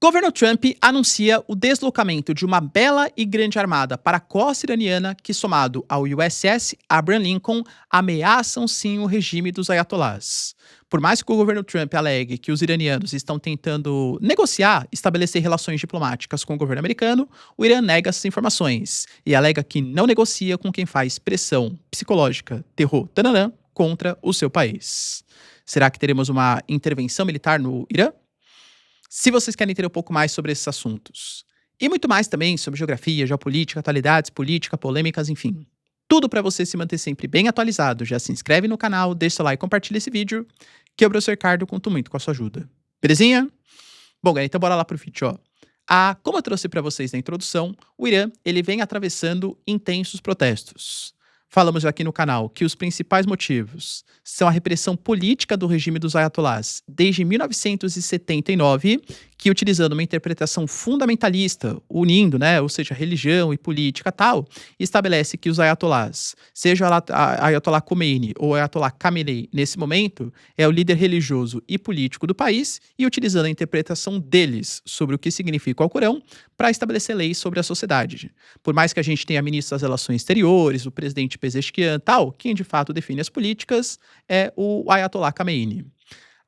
Governo Trump anuncia o deslocamento de uma bela e grande armada para a costa iraniana que, somado ao USS Abraham Lincoln, ameaçam sim o regime dos ayatolás. Por mais que o governo Trump alegue que os iranianos estão tentando negociar, estabelecer relações diplomáticas com o governo americano, o Irã nega essas informações e alega que não negocia com quem faz pressão psicológica, terror, tananã, contra o seu país. Será que teremos uma intervenção militar no Irã? Se vocês querem entender um pouco mais sobre esses assuntos, e muito mais também sobre geografia, geopolítica, atualidades, política, polêmicas, enfim. Tudo para você se manter sempre bem atualizado. Já se inscreve no canal, deixa seu like e compartilha esse vídeo, que eu, professor Ricardo, conto muito com a sua ajuda. Belezinha? Bom, galera, então bora lá pro vídeo, ó. Como eu trouxe para vocês na introdução, o Irã ele vem atravessando intensos protestos. Falamos já aqui no canal que os principais motivos são a repressão política do regime dos ayatolás desde 1979, que utilizando uma interpretação fundamentalista, unindo, ou seja, religião e política tal, estabelece que os ayatolás, seja Ayatollah Khomeini ou Ayatollah Khamenei, nesse momento, é o líder religioso e político do país e utilizando a interpretação deles sobre o que significa o Alcorão para estabelecer leis sobre a sociedade. Por mais que a gente tenha ministro das Relações Exteriores, o presidente Pezeshkian tal, quem de fato define as políticas é o Ayatollah Khamenei.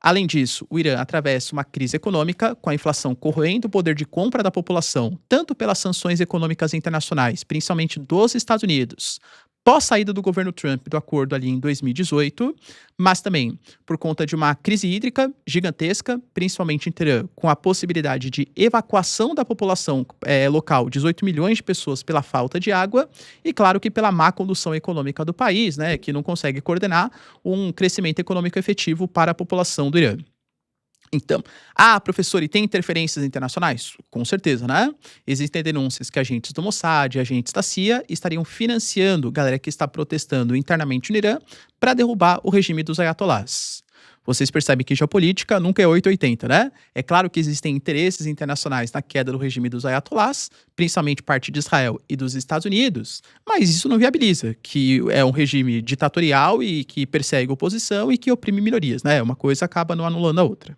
Além disso, o Irã atravessa uma crise econômica, com a inflação corroendo o poder de compra da população, tanto pelas sanções econômicas internacionais, principalmente dos Estados Unidos, pós-saída do governo Trump do acordo ali em 2018, mas também por conta de uma crise hídrica gigantesca, principalmente em Teherã, com a possibilidade de evacuação da população local, 18 milhões de pessoas pela falta de água, e claro que pela má condução econômica do país, que não consegue coordenar um crescimento econômico efetivo para a população do Irã. Então, professor, e tem interferências internacionais? Com certeza, né? Existem denúncias que agentes do Mossad e agentes da CIA estariam financiando galera que está protestando internamente no Irã para derrubar o regime dos ayatolás. Vocês percebem que geopolítica nunca é 880, né? É claro que existem interesses internacionais na queda do regime dos ayatolás, principalmente parte de Israel e dos Estados Unidos, mas isso não viabiliza que é um regime ditatorial e que persegue a oposição e que oprime minorias, né? Uma coisa acaba não anulando a outra.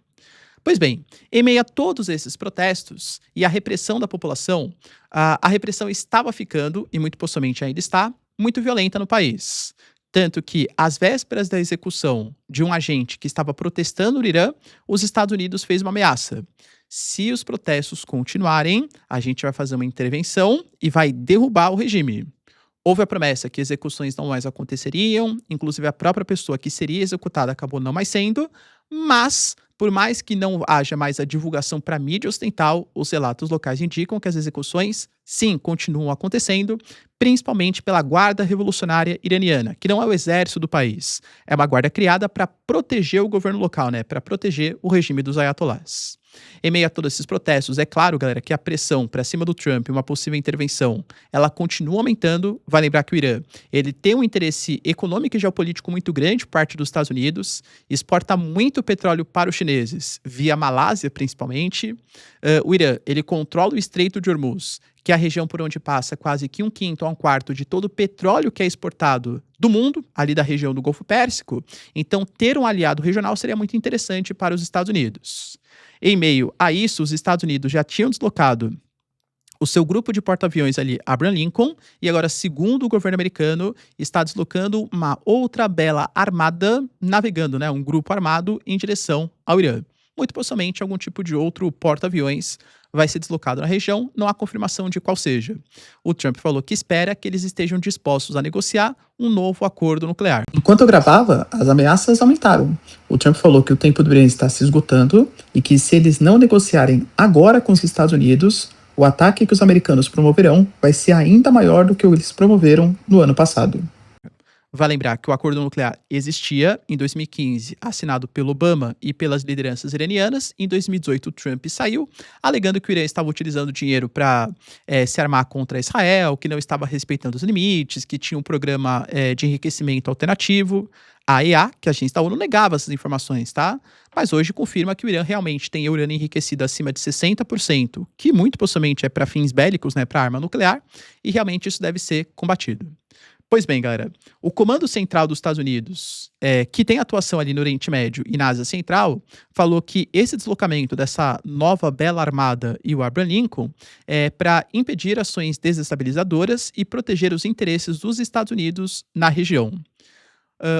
Pois bem, em meio a todos esses protestos e a repressão da população, a repressão estava ficando, e muito possivelmente ainda está, muito violenta no país. Tanto que, às vésperas da execução de um agente que estava protestando no Irã, os Estados Unidos fez uma ameaça. Se os protestos continuarem, a gente vai fazer uma intervenção e vai derrubar o regime. Houve a promessa que execuções não mais aconteceriam, inclusive a própria pessoa que seria executada acabou não mais sendo, mas, por mais que não haja mais a divulgação para a mídia ocidental, os relatos locais indicam que as execuções, sim, continuam acontecendo, principalmente pela Guarda Revolucionária Iraniana, que não é o exército do país, é uma guarda criada para proteger o governo local, para proteger o regime dos ayatolás. Em meio a todos esses protestos, é claro, galera, que a pressão para cima do Trump e uma possível intervenção, ela continua aumentando. Vai lembrar que o Irã, ele tem um interesse econômico e geopolítico muito grande por parte dos Estados Unidos, exporta muito petróleo para os chineses, via Malásia principalmente. O Irã, ele controla o Estreito de Hormuz, que é a região por onde passa quase que 1/5 a 1/4 de todo o petróleo que é exportado do mundo, ali da região do Golfo Pérsico. Então, ter um aliado regional seria muito interessante para os Estados Unidos. Em meio a isso, os Estados Unidos já tinham deslocado o seu grupo de porta-aviões ali, Abraham Lincoln, e agora, segundo o governo americano, está deslocando uma outra bela armada, navegando, um grupo armado em direção ao Irã. Muito possivelmente algum tipo de outro porta-aviões vai ser deslocado na região, não há confirmação de qual seja. O Trump falou que espera que eles estejam dispostos a negociar um novo acordo nuclear. Enquanto eu gravava, as ameaças aumentaram. O Trump falou que o tempo do Irã está se esgotando e que se eles não negociarem agora com os Estados Unidos, o ataque que os americanos promoverão vai ser ainda maior do que eles promoveram no ano passado. Vai lembrar que o acordo nuclear existia em 2015, assinado pelo Obama e pelas lideranças iranianas. Em 2018, o Trump saiu, alegando que o Irã estava utilizando dinheiro para se armar contra Israel, que não estava respeitando os limites, que tinha um programa de enriquecimento alternativo. A EA, que a agência da ONU, negava essas informações, tá? Mas hoje confirma que o Irã realmente tem urânio enriquecido acima de 60%, que muito possivelmente é para fins bélicos, para arma nuclear, e realmente isso deve ser combatido. Pois bem, galera, o Comando Central dos Estados Unidos, que tem atuação ali no Oriente Médio e na Ásia Central, falou que esse deslocamento dessa nova Bela Armada e o Abraham Lincoln é para impedir ações desestabilizadoras e proteger os interesses dos Estados Unidos na região.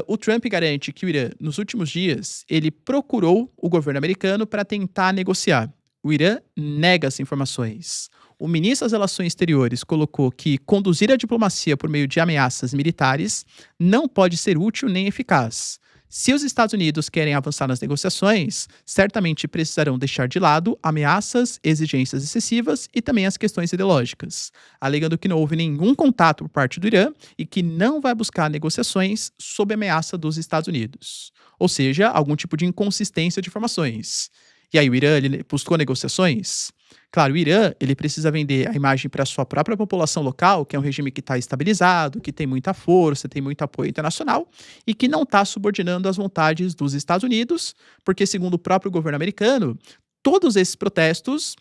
O Trump garante que o Irã, nos últimos dias, ele procurou o governo americano para tentar negociar. O Irã nega as informações. O ministro das Relações Exteriores colocou que conduzir a diplomacia por meio de ameaças militares não pode ser útil nem eficaz. Se os Estados Unidos querem avançar nas negociações, certamente precisarão deixar de lado ameaças, exigências excessivas e também as questões ideológicas, alegando que não houve nenhum contato por parte do Irã e que não vai buscar negociações sob ameaça dos Estados Unidos. Ou seja, algum tipo de inconsistência de informações. E aí, o Irã ele buscou negociações? Claro, o Irã ele precisa vender a imagem para a sua própria população local, que é um regime que está estabilizado, que tem muita força, tem muito apoio internacional e que não está subordinando às vontades dos Estados Unidos, porque, segundo o próprio governo americano, todos esses protestos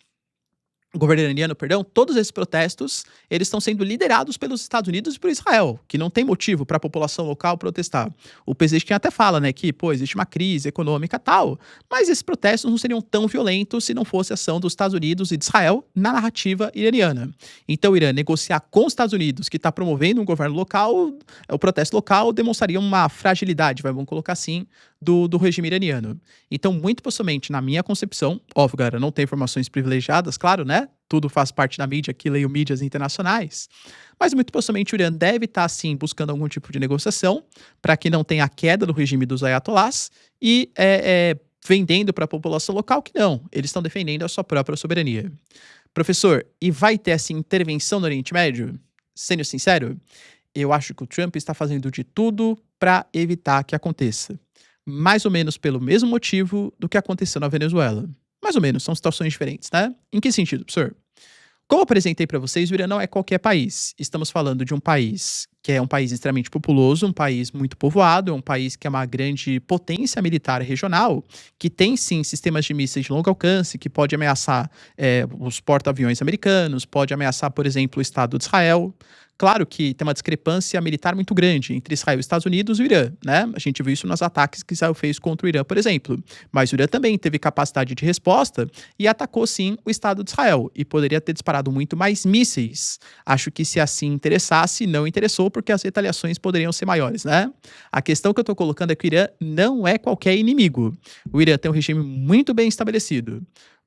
o governo iraniano, perdão, todos esses protestos, eles estão sendo liderados pelos Estados Unidos e por Israel, que não tem motivo para a população local protestar. O Pezeshkian até fala, né, que, pô, existe uma crise econômica e tal, mas esses protestos não seriam tão violentos se não fosse a ação dos Estados Unidos e de Israel na narrativa iraniana. Então, o Irã negociar com os Estados Unidos, que está promovendo um governo local, o protesto local demonstraria uma fragilidade, vamos colocar assim, do regime iraniano. Então, muito possivelmente, na minha concepção, óbvio, galera, não tem informações privilegiadas, claro, né? Tudo faz parte da mídia, aqui leio mídias internacionais. Mas muito possivelmente o Irã deve estar, sim, buscando algum tipo de negociação para que não tenha a queda do regime dos ayatollahs e vendendo para a população local que não, eles estão defendendo a sua própria soberania. Professor, e vai ter essa intervenção no Oriente Médio? Sendo sincero, eu acho que o Trump está fazendo de tudo para evitar que aconteça. Mais ou menos pelo mesmo motivo do que aconteceu na Venezuela. Mais ou menos, são situações diferentes, né? Em que sentido, professor? Como eu apresentei para vocês, o Irã não é qualquer país. Estamos falando de um país que é um país extremamente populoso, um país muito povoado, é um país que é uma grande potência militar regional, que tem sim sistemas de mísseis de longo alcance, que pode ameaçar os porta-aviões americanos, pode ameaçar, por exemplo, o Estado de Israel. Claro que tem uma discrepância militar muito grande entre Israel, Estados Unidos e o Irã, né? A gente viu isso nos ataques que Israel fez contra o Irã, por exemplo. Mas o Irã também teve capacidade de resposta e atacou, sim, o Estado de Israel. E poderia ter disparado muito mais mísseis. Acho que se assim interessasse, não interessou, porque as retaliações poderiam ser maiores, né? A questão que eu tô colocando é que o Irã não é qualquer inimigo. O Irã tem um regime muito bem estabelecido.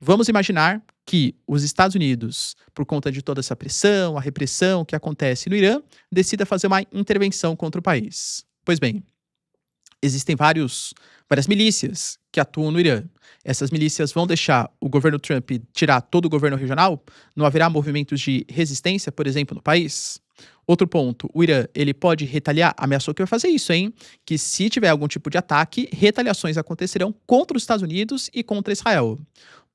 Vamos imaginar que os Estados Unidos, por conta de toda essa pressão, a repressão que acontece no Irã, decida fazer uma intervenção contra o país. Pois bem, existem várias milícias que atuam no Irã. Essas milícias vão deixar o governo Trump tirar todo o governo regional? Não haverá movimentos de resistência, por exemplo, no país? Outro ponto, o Irã, ele pode retaliar? Ameaçou que vai fazer isso, hein? Que se tiver algum tipo de ataque, retaliações acontecerão contra os Estados Unidos e contra Israel.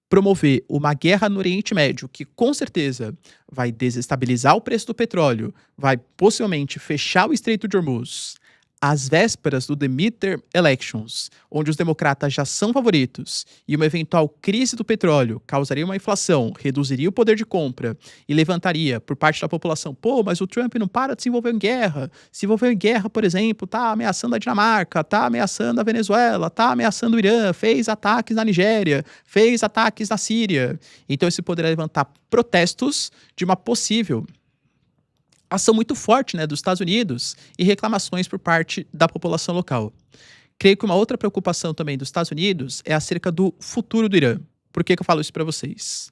Promover uma guerra no Oriente Médio, que com certeza vai desestabilizar o preço do petróleo, vai possivelmente fechar o Estreito de Hormuz, às vésperas do The Midterm Elections, onde os democratas já são favoritos, e uma eventual crise do petróleo causaria uma inflação, reduziria o poder de compra e levantaria por parte da população, pô, mas o Trump não para de se envolver em guerra. Se envolveu em guerra, por exemplo, tá ameaçando a Dinamarca, tá ameaçando a Venezuela, tá ameaçando o Irã, fez ataques na Nigéria, fez ataques na Síria. Então isso poderia levantar protestos de uma possível ação muito forte, né, dos Estados Unidos e reclamações por parte da população local. Creio que uma outra preocupação também dos Estados Unidos é acerca do futuro do Irã. Por que eu falo isso para vocês?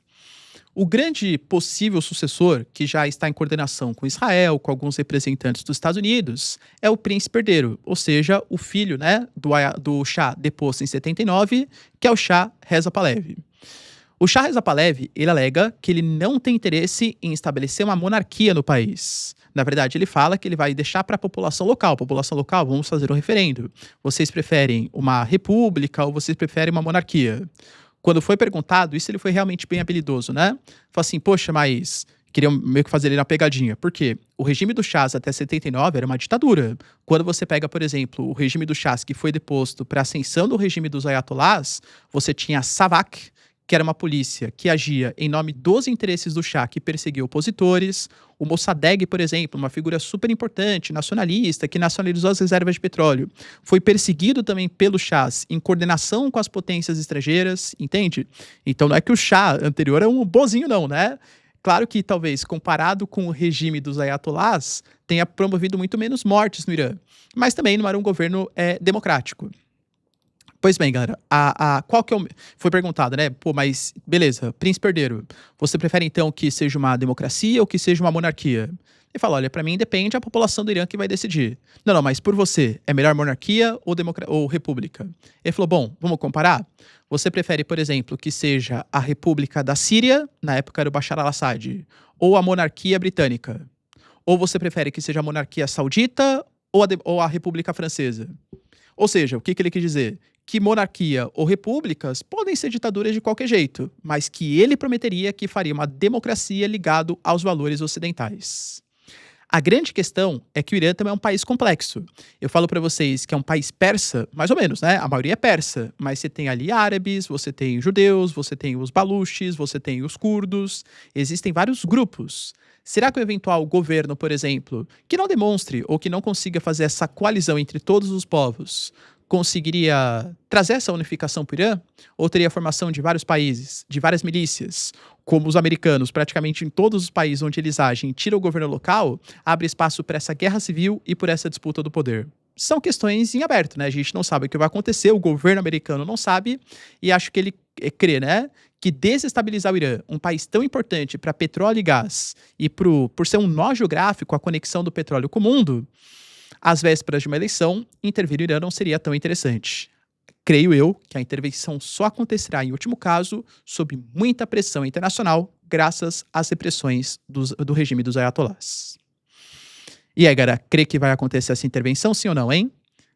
O grande possível sucessor, que já está em coordenação com Israel, com alguns representantes dos Estados Unidos, é o príncipe herdeiro, ou seja, o filho, né, do Shah deposto em 79, que é o Shah Reza Pahlavi. O Shah Reza Pahlavi, ele alega que ele não tem interesse em estabelecer uma monarquia no país. Na verdade, ele fala que ele vai deixar para a população local. População local, vamos fazer um referendo. Vocês preferem uma república ou vocês preferem uma monarquia? Quando foi perguntado, isso ele foi realmente bem habilidoso, né? Falou assim, poxa, mas queriam meio que fazer ele na pegadinha. Por quê? O regime dos Shahs até 79 era uma ditadura. Quando você pega, por exemplo, o regime dos Shahs que foi deposto para a ascensão do regime dos ayatollahs, você tinha Savak, que era uma polícia que agia em nome dos interesses do Shah, que perseguia opositores. O Mossadegh, por exemplo, uma figura super importante, nacionalista, que nacionalizou as reservas de petróleo, foi perseguido também pelos Shahs em coordenação com as potências estrangeiras, entende? Então não é que o Shah anterior é um bonzinho não, né? Claro que talvez comparado com o regime dos ayatollahs, tenha promovido muito menos mortes no Irã, mas também não era um governo democrático. Pois bem, galera, qual que é o. Foi perguntado, né? Pô, mas beleza, príncipe herdeiro, você prefere então que seja uma democracia ou que seja uma monarquia? Ele fala: olha, pra mim depende, a população do Irã que vai decidir. Não, não, mas por você, é melhor monarquia ou república? Ele falou: bom, vamos comparar? Você prefere, por exemplo, que seja a república da Síria, na época era o Bashar al-Assad, ou a monarquia britânica? Ou você prefere que seja a monarquia saudita ou a república francesa? Ou seja, o que ele quis dizer? Que monarquia ou repúblicas podem ser ditaduras de qualquer jeito, mas que ele prometeria que faria uma democracia ligado aos valores ocidentais. A grande questão é que o Irã também é um país complexo. Eu falo para vocês que é um país persa, mais ou menos, né? A maioria é persa, mas você tem ali árabes, você tem judeus, você tem os baluches, você tem os curdos, existem vários grupos. Será que o eventual governo, por exemplo, que não demonstre ou que não consiga fazer essa coalizão entre todos os povos, conseguiria trazer essa unificação para o Irã? Ou teria a formação de vários países, de várias milícias, como os americanos, praticamente em todos os países onde eles agem, tira o governo local, abre espaço para essa guerra civil e por essa disputa do poder? São questões em aberto, né? A gente não sabe o que vai acontecer, o governo americano não sabe, e acho que ele crê, né, que desestabilizar o Irã, um país tão importante para petróleo e gás, e por ser um nó geográfico, a conexão do petróleo com o mundo, às vésperas de uma eleição, intervir no Irã não seria tão interessante. Creio eu que a intervenção só acontecerá, em último caso, sob muita pressão internacional, graças às repressões do regime dos ayatollahs. E aí, galera, crê que vai acontecer essa intervenção, sim ou não, hein?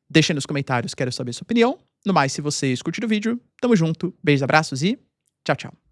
Deixa aí nos comentários, quero saber sua opinião. No mais, se vocês curtiram o vídeo, tamo junto, beijos, abraços e tchau, tchau.